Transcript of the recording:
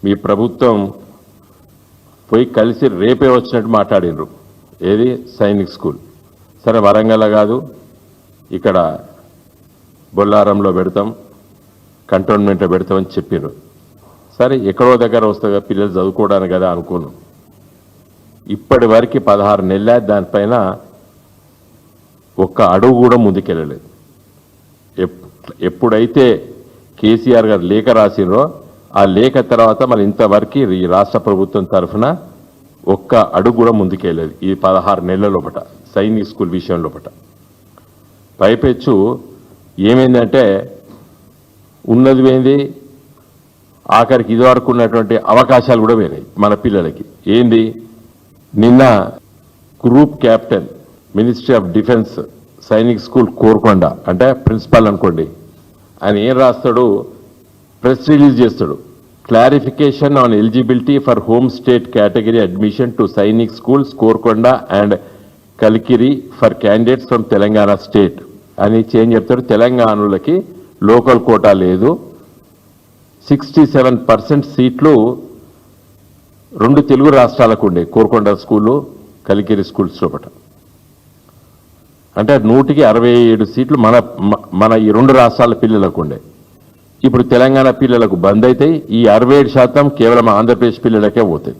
మీ ప్రభుత్వం పోయి కలిసి రేపే వచ్చినట్టు మాట్లాడినరు. ఏది సైనిక్ స్కూల్ సరే వరంగల్ కాదు, ఇక్కడ బొల్లారంలో పెడతాం, కంటోన్మెంట్లో పెడతామని చెప్పారు. సరే ఎక్కడో దగ్గర వస్తుందా పిల్లలు చదువుకోవడానికి కదా అనుకోను. ఇప్పటి వరకు 16 నెలల దానిపైన ఒక్క అడుగు కూడా ముందుకెళ్ళలేదు. ఎప్పుడైతే కేసీఆర్ గారు లేఖ రాసినరో ఆ లేఖ తర్వాత మళ్ళీ ఇంతవరకు ఈ రాష్ట్ర ప్రభుత్వం తరఫున ఒక్క అడుగు కూడా ముందుకెళ్ళలేదు. ఈ 16 నెలల లోపట సైనిక్ స్కూల్ విషయం లోపట. పైపెచ్చు ఏమైందంటే ఉన్నది పోయింది, ఆఖరికి ఇదివరకు ఉన్నటువంటి అవకాశాలు కూడా పోయినాయి మన పిల్లలకి. ఏంది, నిన్న group captain ministry of defence Sainik school Korukonda అంటే ప్రిన్సిపాల్ అనుకోండి, ఆయన ఏం రాస్తాడు, ప్రెస్ రిలీజ్ చేస్తాడు. Clarification on eligibility for home state category admission to Sainik schools Korukonda and Kalikiri for candidates from Telangana state అని చేంజ్ చెప్తాడు. తెలంగాణలకి లోకల్ కోటా లేదు, 67% సీట్లు 2 తెలుగు రాష్ట్రాలకు ఉండే కోరుకొండ స్కూలు కలికిరి స్కూల్స్ లోపట. అంటే 100కి 67 సీట్లు మన ఈ 2 రాష్ట్రాల పిల్లలకు ఉండే. ఇప్పుడు తెలంగాణ పిల్లలకు బంద్ అవుతాయి. ఈ 67% కేవలం ఆంధ్రప్రదేశ్ పిల్లలకే పోతాయి.